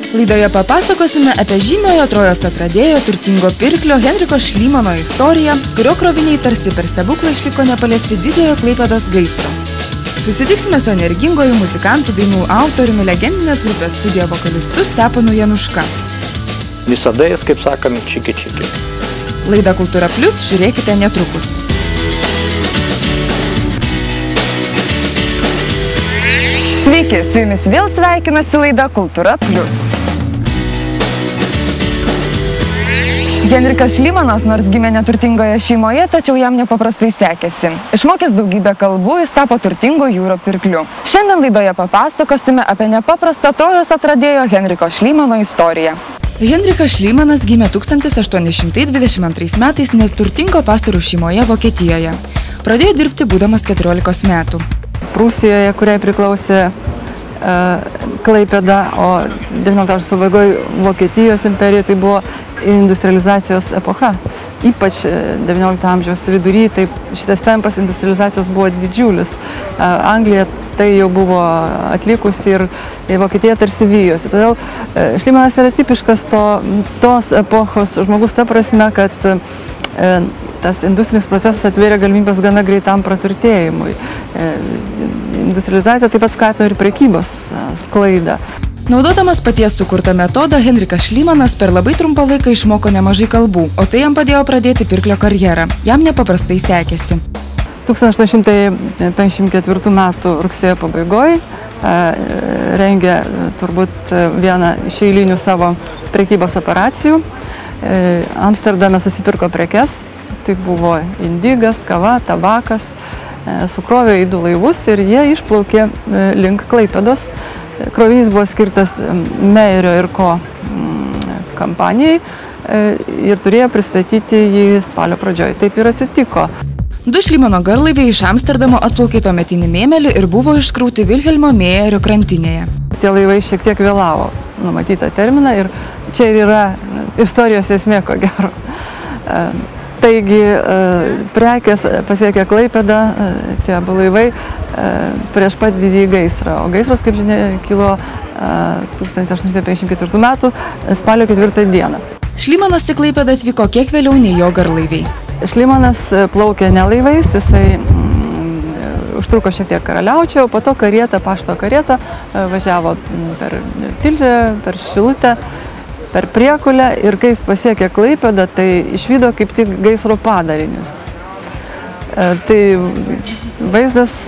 Laidoje papasakosime apie žymiojo Trojos atradėjo turtingo pirklio Henriko Šlymano istoriją, kurio kroviniai tarsi per stebuklą išliko nepaliesti didžiojo Klaipėdos gaisro. Susitiksime su energingoju muzikantų dainų autoriumi legendinės grupės Studija vokalistu Stepanu Januška. Visada jis, kaip sakant, čiki. Laida Kultūra Plius žiūrėkite netrukus. Sveiki, su jumis vėl sveikinasi laida Kultūra Plius. Henrikas Šlymanas nors gimė neturtingoje šeimoje, tačiau jam nepaprastai sekėsi. Išmokęs daugybę kalbų, jis tapo turtingo jūro pirkliu. Šiandien laidoje papasakosime apie nepaprastą Trojos atradėjo Henriko Šlymano istoriją. Henrikas Šlymanas gimė 1822 metais neturtingo pastorių šeimoje Vokietijoje. Pradėjo dirbti būdamas 14 metų. Prūsijoje, kuriai priklausė Klaipėda, o 19 amžiaus pabaigoje Vokietijos imperijoje tai buvo industrializacijos epocha. Ypač 19 amžiaus vidury, tai šitas tempas industrializacijos buvo didžiulis. Anglija tai jau buvo atlikusi ir Vokietija tarsi vijosi. Todėl Šlymanas yra tipiškas tos epochos žmogus ta prasme, kad tas industrinis procesas atvėrė galimybės gana greitam praturtėjimui. Industrializacija taip pat skatino ir prekybos sklaidą. Naudodamas paties sukurtą metodą, Henrikas Šlymanas per labai trumpą laiką išmoko nemažai kalbų, o tai jam padėjo pradėti pirklio karjerą. Jam nepaprastai sekėsi. 1854 metų rugsėjo pabaigoje rengė turbūt vieną iš eilinių savo prekybos operacijų. Amsterdame susipirko prekes. Tai buvo indigas, kava, tabakas, sukrovė į 2 laivus ir jie išplaukė link Klaipėdos. Krovinys buvo skirtas Meirio ir Co. Kampanijai ir turėjo pristatyti jį spalio pradžioje. Taip ir atsitiko. 2 Šlymano garlaiviai iš Amsterdamo atplaukė tuometinį Mėmelį ir buvo iškrauti Vilhelmo Mėjerio krantinėje. Tie laivai šiek tiek vėlavo numatytą terminą ir čia ir yra istorijos esmė, ko gero. Taigi prekės pasiekė Klaipėdą, tie abu laivai prieš pat didįjį gaisrą. O gaisras, kaip žinia, kilo 1854 metų spalio 4 dieną. Šlymanas į Klaipėdą atvyko kiek vėliau nei jo garlaiviai. Šlymanas plaukė ne laivais, jisai užtruko šiek tiek Karaliaučiuje, o po to pašto karieta važiavo per Tilžę, per Šilutę, per Priekulę ir kai jis pasiekė Klaipėdą, tai išvydo kaip tik gaisro padarinius. Tai vaizdas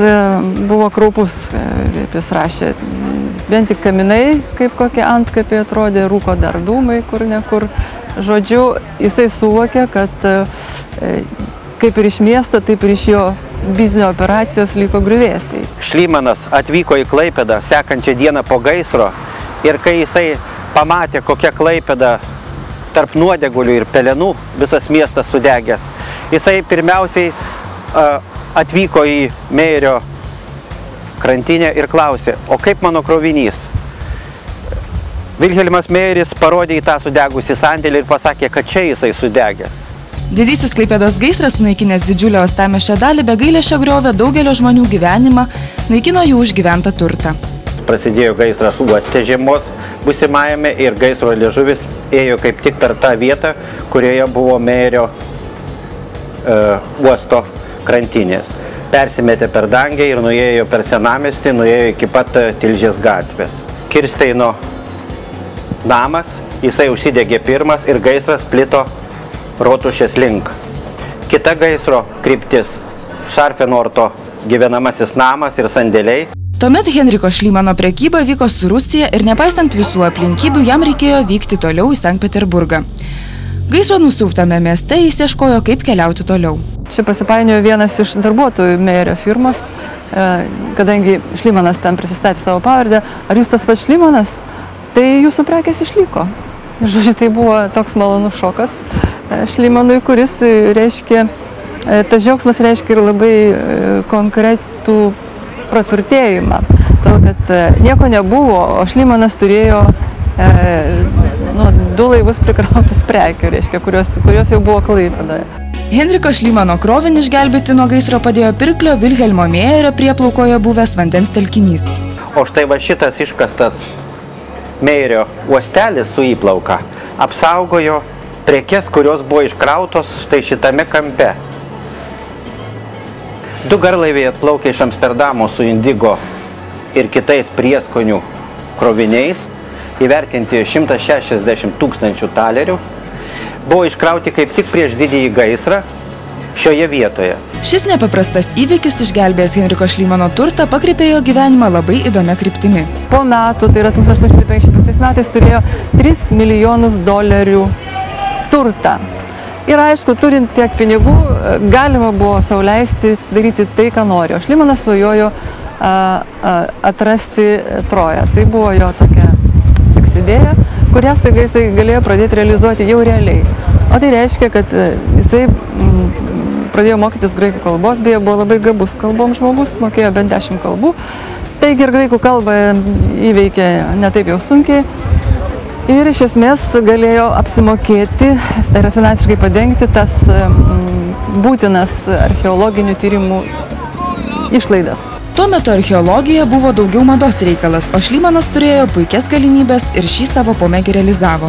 buvo kraupus, kaip jis rašė. Vien tik kaminai, kaip kokie antkapiai atrodė, rūko dar dūmai kur nekur. Žodžiu, jisai suvokė, kad kaip ir iš miesto, taip ir iš jo biznio operacijos liko griuvėsiai. Šlymanas atvyko į Klaipėdą sekančią dieną po gaisro ir kai jisai pamatė, kokia Klaipėda tarp nuodegulių ir pelenų, visas miestas sudegęs. Jisai pirmiausiai atvyko į Mėjerio krantinę ir klausė, o kaip mano krovinys? Vilhelmas Mėjeris parodė į tą sudegusį sandėlį ir pasakė, kad čia jisai sudegęs. Didysis Klaipėdos gaisras, sunaikinęs didžiulę uostamiesčio dalį, be gailesčio griovė daugelio žmonių gyvenimą, naikino jų užgyventą turtą. Prasidėjo gaisras uoste žiemos būsimajame ir gaisro liežuvis ėjo kaip tik per tą vietą, kurioje buvo Mėjerio uosto krantinės. Persimetė per dangę ir nuėjo per senamiestį, nuėjo iki pat Tilžės gatvės. Kirsteino namas, jisai užsidegė pirmas ir gaisras plito Rotušės link. Kita gaisro kryptis – Šarfenorto gyvenamasis namas ir sandėliai. Tuomet Henriko Šlymano prekyba vyko su Rusija ir nepaisant visų aplinkybių, jam reikėjo vykti toliau į Sankt Peterburgą. Gaisro nusiaubtame mieste jis ieškojo, kaip keliauti toliau. Čia pasipainiojo vienas iš darbuotojų Mėjerio firmos, kadangi Šlymanas ten prisistatė savo pavardę. Ar jūs tas pats Šlymanas? Tai jūsų prekės išliko. Ir žodžiu, tai buvo toks malonus šokas Šlymanui, kuris reiškia, tas džiaugsmas reiškia ir labai konkretų praturtėjimą. Todėl, kad nieko nebuvo, o Šlymanas turėjo 2 laivus prikrautus prekių, reiškia, kurios jau buvo Klaipėdoje. Henriko Šlymano krovinį išgelbėti nuo gaisro padėjo pirklio Vilhelmo Mėjerio prieplaukoje buvęs vandens telkinys. O štai va šitas iškastas Meirio uostelis su įplauka apsaugojo prekes, kurios buvo iškrautos štai šitame kampe. 2 garlaiviai atplaukė iš Amsterdamo su indigo ir kitais prieskonių kroviniais, įvertinti 160 000 talerių, buvo iškrauti kaip tik prieš didįjį gaisrą šioje vietoje. Šis nepaprastas įvykis išgelbėjęs Henriko Šlymano turtą pakreipė jo gyvenimą labai įdomia kryptimi. Po metų, tai yra 1855 metais, turėjo $3 milijonus turtą. Ir aišku, turint tiek pinigų, galima buvo sau leisti daryti tai, ką nori. O Šlymanas svajojo atrasti Troją. Tai buvo jo tokia fiks idėja, kurią staiga jisai galėjo pradėti realizuoti jau realiai. O tai reiškia, kad jisai pradėjo mokytis graikų kalbos, beje, buvo labai gabus kalbom žmogus, mokėjo bent 10 kalbų. Taigi ir graikų kalbą įveikė netaip jau sunkiai. Ir iš esmės galėjo apsimokėti, tai yra finansiškai padengti tas būtinas archeologinių tyrimų išlaidas. Tuo metu archeologija buvo daugiau mados reikalas, o Šlymanas turėjo puikias galimybės ir šį savo pomėgį realizavo.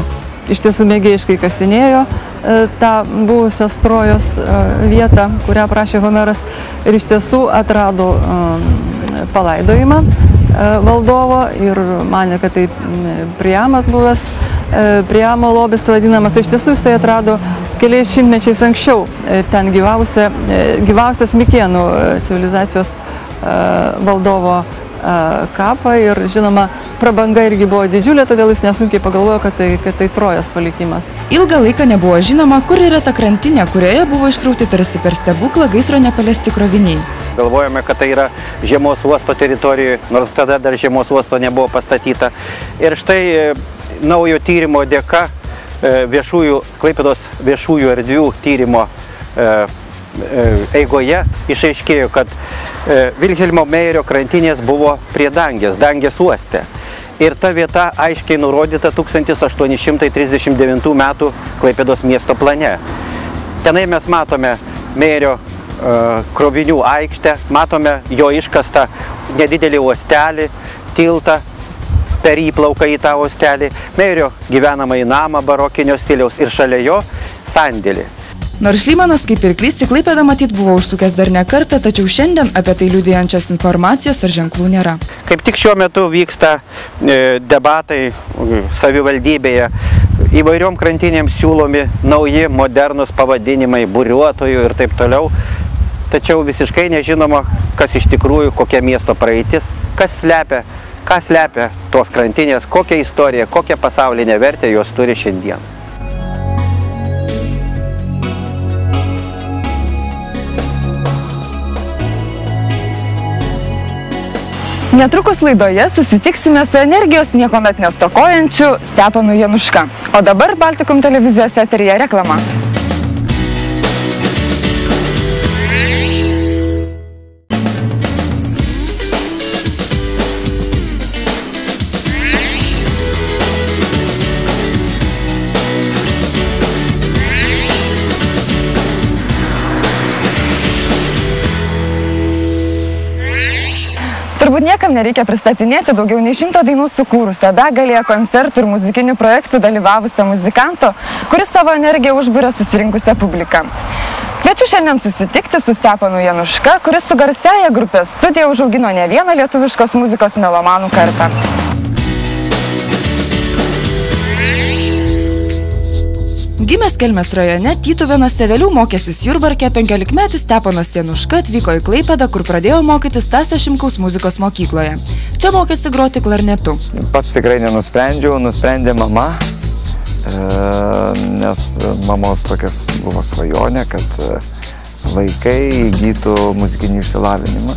Iš tiesų mėgėjiškai kasinėjo tą buvusios Trojos vietą, kurią aprašė Homeras, ir iš tiesų atrado palaidojimą valdovo ir manė, kad tai Priamas buvęs, Priamo lobis vadinamas. Iš tiesų jis tai atrado keliais šimtmečiais anksčiau, ten gyvausios Mikėnų civilizacijos valdovo kapą ir žinoma, prabanga irgi buvo didžiulė, todėl jis nesunkiai pagalvojo, kad tai Trojos palikimas. Ilgą laiką nebuvo žinoma, kur yra ta krantinė, kurioje buvo iškrauti tarsi per stebuklą gaisro nepaliesti kroviniai. Galvojame, kad tai yra žiemos uosto teritorijoje, nors tada dar žiemos uosto nebuvo pastatyta. Ir štai naujo tyrimo dėka Klaipėdos viešųjų erdvių tyrimo eigoje išaiškėjo, kad Vilhelmo Meirio krantinės buvo prie Dangės uoste. Ir ta vieta aiškiai nurodyta 1839 metų Klaipėdos miesto plane. Tenai mes matome Meirio krovinių aikštę, matome jo iškastą nedidelį uostelį, tiltą per įplauką į tą uostelį, Meirio gyvenamąjį namą barokinio stiliaus ir šalia jo sandėlį. Nors Šlymanas kaip pirklys į Klaipėdą matyt buvo užsukęs dar ne kartą, tačiau šiandien apie tai liudijančios informacijos ar ženklų nėra. Kaip tik šiuo metu vyksta debatai savivaldybėje. Įvairiom krantinėms siūlomi nauji, modernus pavadinimai, buriuotojų ir taip toliau. Tačiau visiškai nežinoma, kas iš tikrųjų, kokia miesto praeitis, ką slepia tos krantinės, kokią istoriją, kokią pasaulinę vertę jos turi šiandien. Netrukus laidoje susitiksime su energijos niekuomet nestokojančiu Stepanu Januška. O dabar Baltikum televizijos eteryje reklama. Turbūt niekam nereikia pristatinėti daugiau nei 100 dainų sukūrusio, begalėje koncertų ir muzikinių projektų dalyvavusio muzikanto, kuris savo energiją užburia susirinkusią publiką. Kviečiu šiandien susitikti su Stepanu Januška, kuris su garsiaja grupė Studija užaugino ne vieną lietuviškos muzikos melomanų kartą. Gimęs Kelmės rajone Tytuvėnuose, vėliau mokęsis Jurbarke, 15-metis Stepanas Januška atvyko į Klaipėdą, kur pradėjo mokytis Stasio Šimkaus muzikos mokykloje. Čia mokėsi groti klarnetu. Pats tikrai nenusprendžiau, nusprendė mama, nes mamos tokias buvo svajonė, kad vaikai įgytų muzikinį išsilavinimą.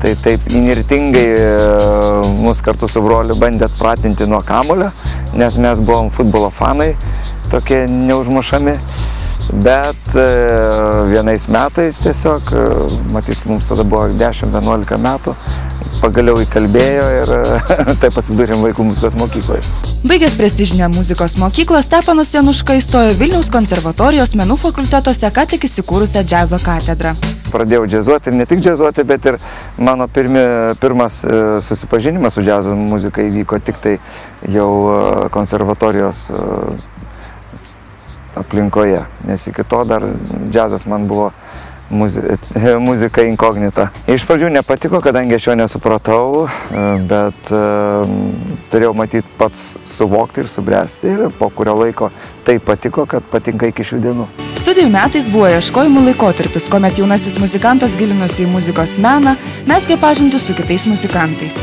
Tai taip įnirtingai mus kartu su broliu bandė atpratinti nuo kamulio, nes mes buvom futbolo fanai, tokie neužmušami, bet vienais metais tiesiog, matyt, mums tada buvo 10-11 metų, pagaliau įkalbėjo ir taip atsidūrėm vaikų muzikos mokykloje. Baigęs prestižinę muzikos mokyklą, Stepanas Januška įstojo Vilniaus konservatorijos menų fakultetuose ką tik įsikūrusią džiazo katedrą. Pradėjau džiazuoti ir ne tik džiazuoti, bet ir mano pirmas susipažinimas su džiazo muzika įvyko tik tai jau konservatorijos aplinkoje, nes iki to dar džiazas man buvo muzika inkognita. Iš pradžių nepatiko, kadangi aš jo nesupratau, bet turėjau matyti pats suvokti ir subręsti ir po kurio laiko tai patiko, kad patinka iki šių dienų. Studijų metais buvo ieškojimų laikotarpis, kuomet jaunasis muzikantas gilinosi į muzikos meną, mezgė pažintį su kitais muzikantais.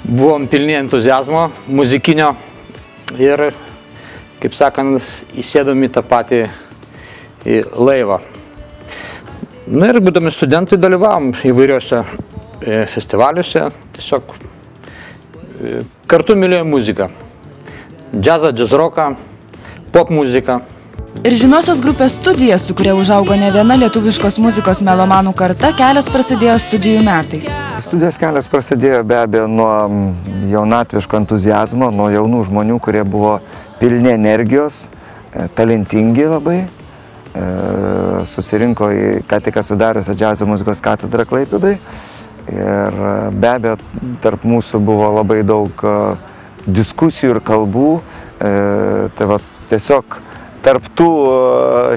Buvom pilni entuzijazmo muzikinio ir, kaip sakant, įsėdom į tą patį laivą. Na ir būdami studentai dalyvavom įvairiuose festivaliuose, tiesiog kartu mylėjom muziką. Džiazą, džiazroką, pop muziką. Ir žymiosios grupės Studija, su kuria užaugo ne viena lietuviškos muzikos melomanų karta, kelias prasidėjo studijų metais. Studijos kelias prasidėjo be abejo nuo jaunatviško entuzijazmo, nuo jaunų žmonių, kurie buvo pilni energijos, talentingi labai. Susirinko į ką tik atsidariusią džiazo muzikos katedrą Klaipėdai. Ir be abejo, tarp mūsų buvo labai daug diskusijų ir kalbų. Tai va, tiesiog tarp tų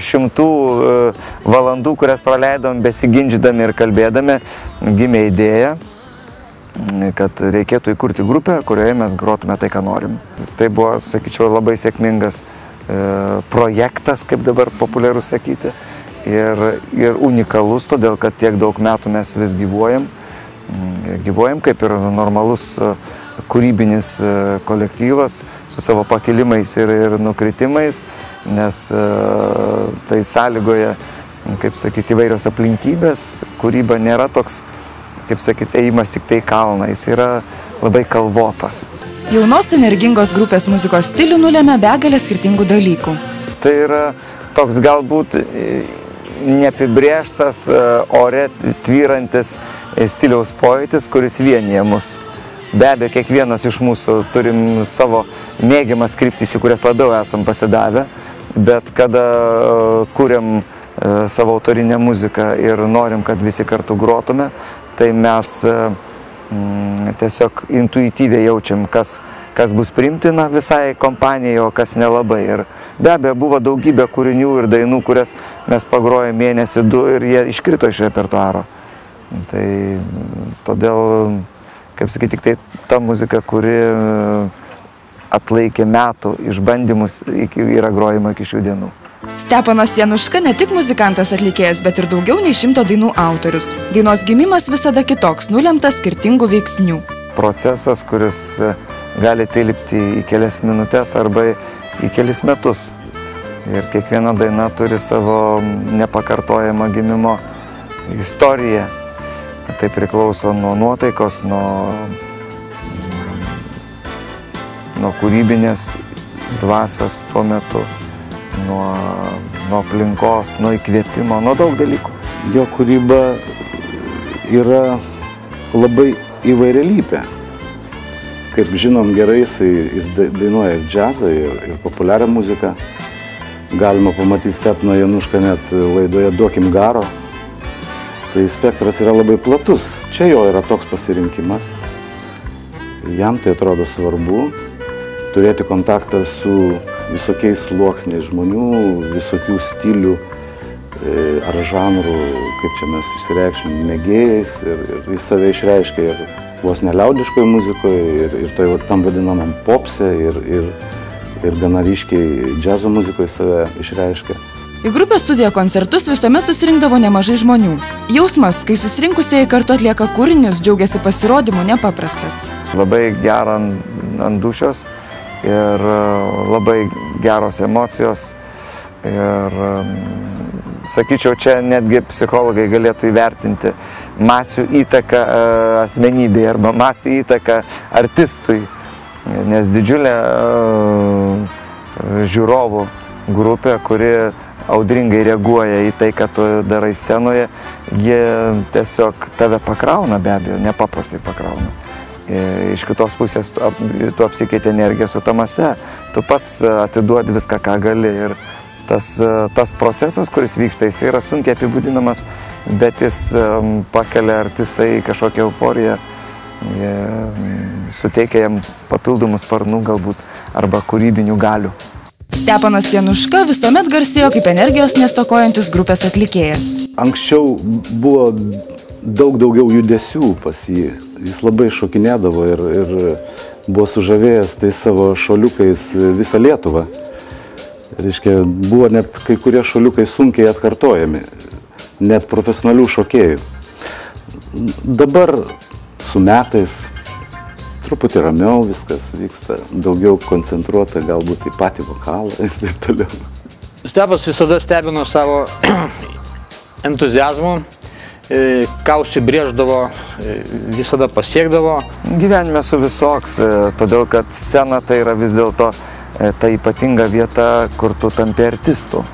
100 valandų, kurias praleidom besigindžydami ir kalbėdami, gimė idėja, kad reikėtų įkurti grupę, kurioje mes grotume tai, ką norim. Tai buvo, sakyčiau, labai sėkmingas projektas, kaip dabar populiaru sakyti, ir unikalus, todėl kad tiek daug metų mes vis gyvuojam. Gyvuojam kaip ir normalus kūrybinis kolektyvas su savo pakilimais ir nukritimais, nes tai sąlygoja, kaip sakyti, įvairios aplinkybės. Kūryba nėra toks, kaip sakyti, ėjimas tik tai kalną, jis yra labai kalvotas. Jaunos energingos grupės muzikos stilių nulėmė begalę skirtingų dalykų. Tai yra toks galbūt neapibrėžtas, ore tvyrantis stiliaus pojūtis, kuris vienija mus. Be abejo, kiekvienas iš mūsų turim savo mėgiamas kryptis, į kurias labiau esam pasidavę, bet kada kuriam savo autorinę muziką ir norim, kad visi kartu grotume, tai mes tiesiog intuityviai jaučiam, kas bus priimtina visai kompanijai, o kas nelabai. Ir be abejo, buvo daugybė kūrinių ir dainų, kurias mes pagrojom mėnesį 2 ir jie iškrito iš repertuaro. Tai todėl, kaip sakyti, tik tai ta muzika, kuri atlaikė metų išbandymus, yra grojama iki šių dienų. Stepanas Januška ne tik muzikantas atlikėjas, bet ir daugiau nei 100 dainų autorius. Dainos gimimas visada kitoks, nulemtas skirtingų veiksnių. Procesas, kuris gali tilpti į kelias minutės arba į kelis metus. Ir kiekviena daina turi savo nepakartojamą gimimo istoriją. Tai priklauso nuo nuotaikos, nuo kūrybinės dvasios tuo metu, nuo aplinkos, nuo įkvėpimo, nuo daug dalykų. Jo kūryba yra labai įvairialypė. Kaip žinom gerai, jis dainuoja ir džiazą, ir populiarią muziką. Galima pamatyti Stepaną Janušką net laidoje Duokim garo. Tai spektras yra labai platus. Čia jo yra toks pasirinkimas. Jam tai atrodo svarbu turėti kontaktą su visokiais sluoksniais žmonių, visokių stilių ar žanrų, kaip čia mes išsireikšim, mėgėjais, ir jis save išreiškia ir vos neliaudiškoje muzikoje, ir tam vadinamam popse, ir gana ryškiai džiazo muzikoje save išreiškia. Į grupės Studija koncertus visuomet susirinkdavo nemažai žmonių. Jausmas, kai susirinkusieji kartu atlieka kūrinius, džiaugiasi pasirodymu, nepaprastas. Labai gera ant dūšios ir labai geros emocijos. Ir sakyčiau, čia netgi psichologai galėtų įvertinti masių įtaką asmenybėje arba masių įtaką artistui, nes didžiulė žiūrovų grupė, kuri audringai reaguoja į tai, ką tu darai scenoje, jie tiesiog tave pakrauna, be abejo, nepaprastai pakrauna. Iš kitos pusės tu apsikeiti energiją su ta mase, tu pats atiduodi viską, ką gali. Ir tas procesas, kuris vyksta, jis yra sunkiai apibūdinamas, bet jis pakelia artistą į kažkokią euforiją, suteikia jam papildomų sparnų galbūt arba kūrybinių galių. Steponas Januška visuomet garsėjo kaip energijos nestokojantis grupės atlikėjas. Anksčiau buvo daug daugiau judesių pas jį. Jis labai šokinėdavo ir buvo sužavėjęs tai savo šuoliukais visą Lietuvą. Reiškia, buvo net kai kurie šuoliukai sunkiai atkartojami, net profesionalių šokėjų. Dabar su metais truputį ramiau viskas vyksta, daugiau koncentruota galbūt į patį vokalą ir taip toliau. Stepas visada stebino savo entuziazmu, ką užsibrėždavo, visada pasiekdavo. Gyvenime su visoks, todėl kad scena tai yra vis dėlto ta ypatinga vieta, kur tu tampi artistu.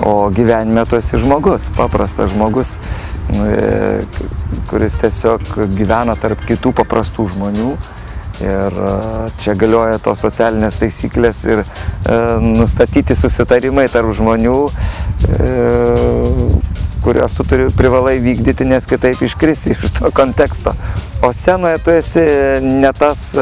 O gyvenime tu esi žmogus, paprastas žmogus, kuris tiesiog gyvena tarp kitų paprastų žmonių. Ir čia galioja tos socialinės taisyklės ir nustatyti susitarimai tarp žmonių, kuriuos tu privalai vykdyti, nes kitaip iškrisi iš to konteksto. O scenoje tu esi ne tas,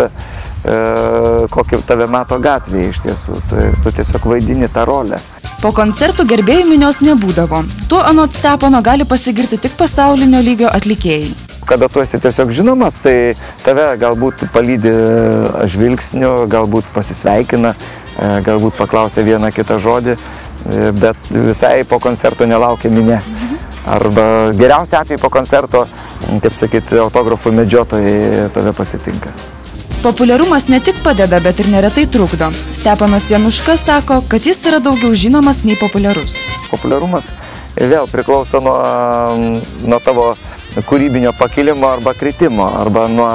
kokį tave mato gatvėje iš tiesų. Tu tiesiog vaidini tą rolę. Po koncertų gerbėjų minios nebūdavo. Tuo anot Stepono gali pasigirti tik pasaulinio lygio atlikėjai. Kada tu esi tiesiog žinomas, tai tave galbūt palydi žvilgsniu, galbūt pasisveikina, galbūt paklausia vieną kitą žodį, bet visai po koncerto nelaukia minia. Arba geriausia atveju po koncerto, kaip sakyti, autografų medžiotojai tave pasitinka. Populiarumas ne tik padeda, bet ir neretai trukdo. Steponas Januška sako, kad jis yra daugiau žinomas nei populiarus. Populiarumas vėl priklauso nuo tavo kūrybinio pakilimo arba kritimo, arba nuo,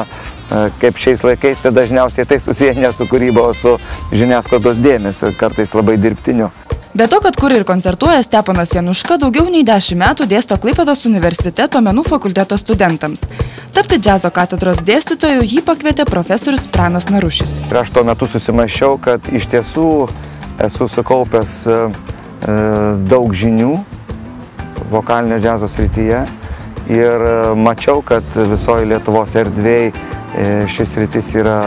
kaip šiais laikais, tai dažniausiai tai susiję ne su kūryba, o su žiniasklaidos dėmesio, kartais labai dirbtiniu. Be to, kad kuria ir koncertuoja, Steponas Januška daugiau nei 10 metų dėsto Klaipėdos universiteto menų fakulteto studentams. Tapti džiazo katedros dėstytoju jį pakvietė profesorius Pranas Narušis. Prieš tuo metu susimąsčiau, kad iš tiesų esu sukaupęs daug žinių vokalinio džiazo srityje ir mačiau, kad visoje Lietuvos erdvėje šis sritis yra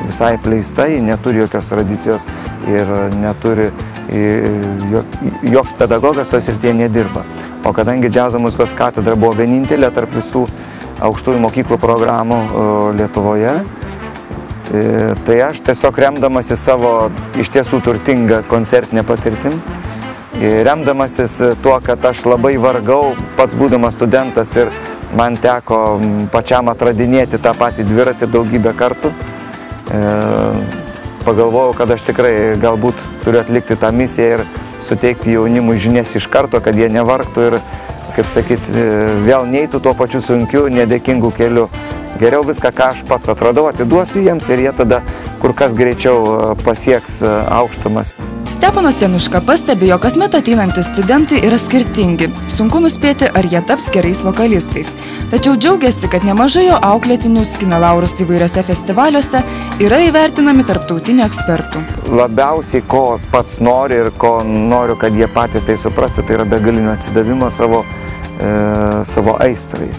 visai pleista, neturi jokios tradicijos ir neturi, joks pedagogas toje srityje nedirba. O kadangi džiazo muzikos katedra buvo vienintelė tarp visų aukštųjų mokyklų programų Lietuvoje, tai aš tiesiog remdamasi savo iš tiesų turtingą koncertinę patirtim, remdamasis tuo, kad aš labai vargau, pats būdamas studentas ir man teko pačiam atradinėti tą patį dviratį daugybę kartų, pagalvojau, kad aš tikrai galbūt turiu atlikti tą misiją ir suteikti jaunimui žinias iš karto, kad jie nevargtų ir, kaip sakyti, vėl neitų tuo pačiu sunkiu, nedėkingu keliu. Geriau viską, ką aš pats atradau, atiduosiu jiems ir jie tada kur kas greičiau pasieks aukštumas. Steponas Januška pastebi, jog kasmet ateinantys studentai yra skirtingi. Sunku nuspėti, ar jie taps gerais vokalistais. Tačiau džiaugiasi, kad nemažai jo auklėtinių skina laurus įvairiose festivaliuose yra įvertinami tarptautinių ekspertų. Labiausiai, ko pats nori ir ko noriu, kad jie patys tai suprastų, tai yra begalinio atsidavimo savo aistrai,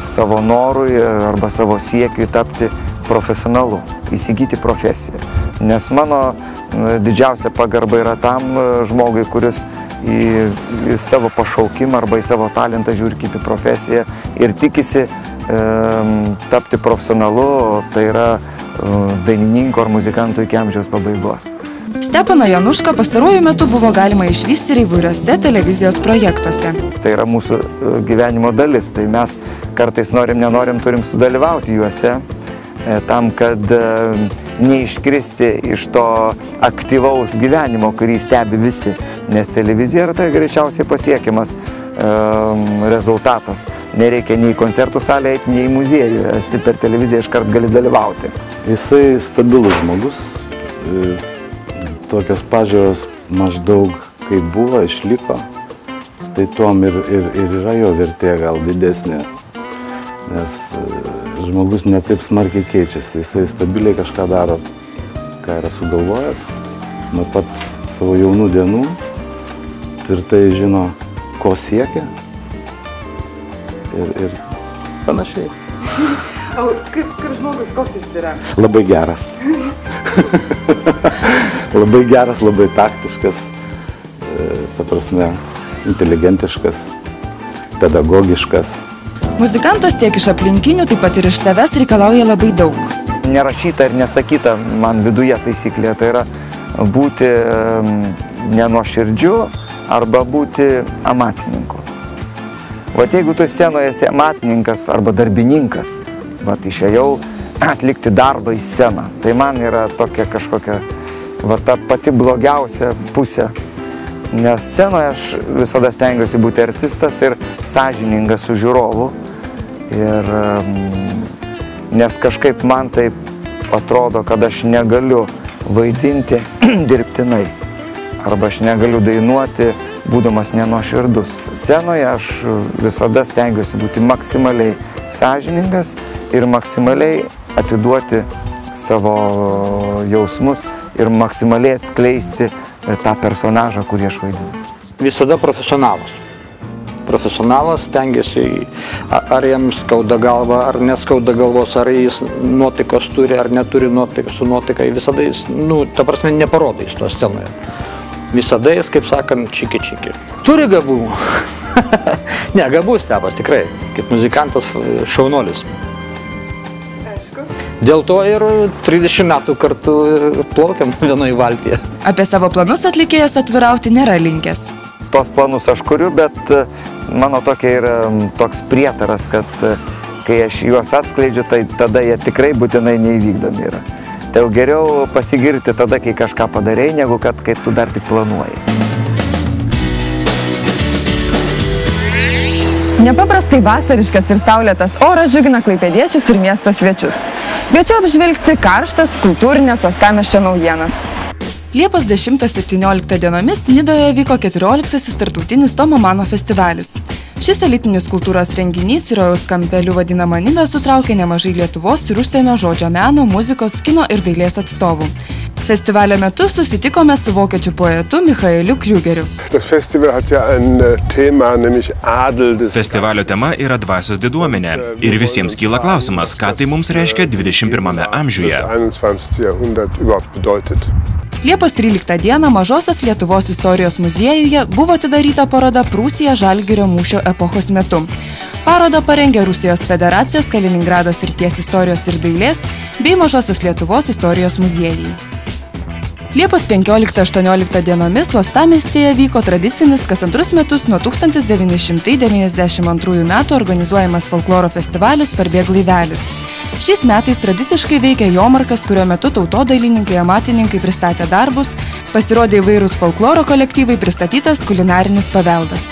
savo norui arba savo siekiui tapti profesionalu, įsigyti profesiją. Nes mano didžiausia pagarba yra tam žmogui, kuris į savo pašaukimą arba į savo talentą žiūri kaip į profesiją ir tikisi tapti profesionalu, tai yra dainininko ar muzikantų iki amžiaus pabaigos. Steponą Janušką pastaruoju metu buvo galima išvysti ir įvairiose televizijos projektuose. Tai yra mūsų gyvenimo dalis, tai mes kartais norim, turim sudalyvauti juose, tam, kad neiškristi iš to aktyvaus gyvenimo, kurį stebi visi, nes televizija yra tai greičiausiai pasiekiamas rezultatas. Nereikia nei koncertų salėje eiti, nei muziejų, esi per televiziją iškart gali dalyvauti. Jisai stabilus žmogus, tokios pažiūros maždaug kaip buvo, išliko, tai tuom ir yra jo vertė gal didesnė. nes žmogus ne taip smarkiai keičiasi, jisai stabiliai kažką daro, ką yra sugalvojęs, nuo pat savo jaunų dienų, tvirtai žino, ko siekia ir panašiai. O kaip žmogus, koks jis yra? Labai geras. Labai geras, labai taktiškas, ta prasme, inteligentiškas, pedagogiškas. Muzikantas tiek iš aplinkinių, taip pat ir iš savęs reikalauja labai daug. Nerašyta ir nesakyta man viduje taisyklė, tai yra būti nenuoširdžiu arba būti amatininku. Vat jeigu tu scenoje esi amatininkas arba darbininkas, vat išėjau atlikti darbą į sceną, tai man yra tokia kažkokia ta pati blogiausia pusė. Nes scenoje aš visada stengiuosi būti artistas ir sąžiningas su žiūrovu. Ir nes kažkaip man taip atrodo, kad aš negaliu vaidinti dirbtinai. Arba aš negaliu dainuoti, būdamas nenuoširdus. Scenoje aš visada stengiuosi būti maksimaliai sąžiningas ir maksimaliai atiduoti savo jausmus ir maksimaliai atskleisti tą personažą, kurį aš vaidinu. Visada profesionalas. Profesionalas stengiasi, ar jam skauda galva, ar neskauda galvos, ar jis nuotaikos turi, ar neturi nuotaikos su nuotaikai. Visada jis, ta prasme, neparodo jis to scenoje. Visada jis, kaip sakant, čiki. Turi gabumų. Ne, gabus Stepas, tikrai. Kaip muzikantas šaunuolis. Dėl to ir 30 metų kartu plaukiam vienoje valtyje. Apie savo planus atlikėjas atvirauti nėra linkęs. Tos planus aš kuriu, bet mano tokia yra toks prietaras, kad kai aš juos atskleidžiu, tai tada jie tikrai būtinai neįvykdomi yra. Tai jau geriau pasigirti tada, kai kažką padarei, negu kad kai tu dar tik planuoji. Nepaprastai vasariškas ir saulėtas oras džiugina klaipėdiečius ir miesto svečius. Kviečiu apžvelgti karštas kultūrinės uostamiesčio naujienas. Liepos 10-17 dienomis Nidoje vyko 14. tarptautinis Tomo Mano festivalis. Šis elitinis kultūros renginys ir rojaus kampeliu vadinama Nida sutraukė nemažai Lietuvos ir užsienio žodžio meno, muzikos, kino ir dailės atstovų. Festivalio metu susitikome su vokiečių poetu Michaeliu Kriugeriu. Festivalio tema yra dvasios diduomenė ir visiems kyla klausimas, ką tai mums reiškia 21 amžiuje. Liepos 13 dieną Mažosios Lietuvos istorijos muziejuje buvo atidaryta paroda Prūsija Žalgirio mūšio epochos metu. Parodą parengė Rusijos Federacijos Kaliningrado srities istorijos ir dailės bei Mažosios Lietuvos istorijos muziejai. Liepos 15-18 dienomis uostamiestyje vyko tradicinis kas antrus metus nuo 1992 metų organizuojamas folkloro festivalis Parbėg laivelis. Šiais metais tradiciškai veikia jomarkas, kurio metu tautodailininkai, amatininkai pristatė darbus, pasirodė įvairūs folkloro kolektyvai, pristatytas kulinarinis paveldas.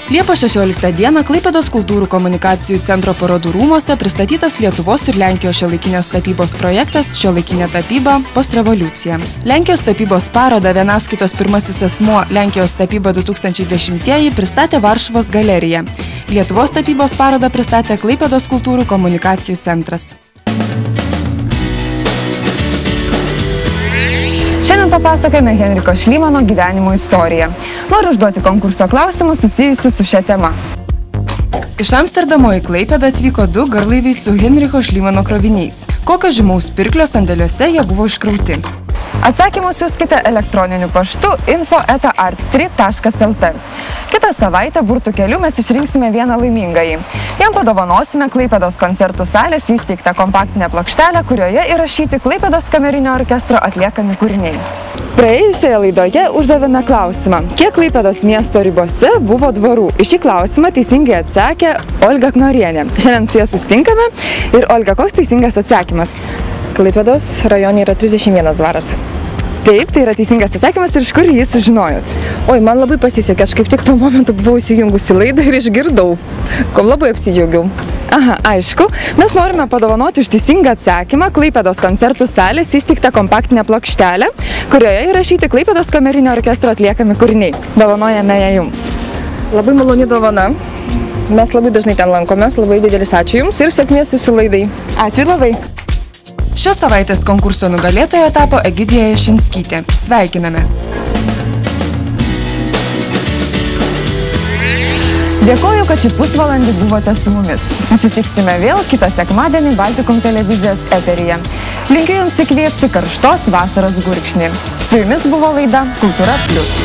Liepos 16 dieną Klaipėdos kultūrų komunikacijų centro parodų rūmuose pristatytas Lietuvos ir Lenkijos šiuolaikinės tapybos projektas Šiuolaikinė tapyba postrevoliucija. Lenkijos tapybos parodą Vienaskaitos pirmasis asmuo Lenkijos tapyba 2010 pristatė Varšuvos galerija. Lietuvos tapybos parodą pristatė Klaipėdos kultūrų komunikacijų centras. Šiandien papasakojame Henriko Šlymano gyvenimo istoriją. Noriu užduoti konkurso klausimą susijusiu su šia tema. Iš Amsterdamo į Klaipėdą atvyko 2 garlaiviai su Henriko Šlymano kroviniais. Kokio žymaus pirklio sandėliuose jie buvo iškrauti? Atsakymus siųskite elektroniniu paštu info@artstreet.lt. Kitą savaitę burtų keliu mes išrinksime vieną laimingąjį. Jam padovanosime Klaipėdos koncertų salės įsteigtą kompaktinę plokštelę, kurioje įrašyti Klaipėdos kamerinio orkestro atliekami kūriniai. Praėjusioje laidoje uždavėme klausimą, kiek Klaipėdos miesto ribose buvo dvarų. Į šį klausimą teisingai atsakė Olga Knorienė. Šiandien su ja susitinkame ir Olga, koks teisingas atsakymas? Klaipėdos rajone yra 31 dvaras. Taip, tai yra teisingas atsakymas ir iš kur jį sužinojot? Oi, man labai pasisekė, aš kaip tik tuo momentu buvau įsijungusi laidą ir išgirdau, kom labai apsidžiaugiau. Aha, aišku, mes norime padovanoti už teisingą atsakymą Klaipėdos koncertų salės įsteigtą kompaktinę plokštelę, kurioje įrašyti Klaipėdos kamerinio orkestro atliekami kūriniai. Dovanojame ją jums. Labai maloni dovana. Mes labai dažnai ten lankomės, labai didelis ačiū Jums ir sėkmės Jūsų laidai. Ačiū labai. Šios savaitės konkurso nugalėtoja tapo Egidija Jašinskytė. Sveikiname. Dėkoju, kad šį pusvalandį buvote su mumis. Susitiksime vėl kitą sekmadienį Baltikum televizijos eteryje. Linkiu Jums įkvėpti karštos vasaros gurkšnį. Su Jumis buvo laida Kultūra Plius.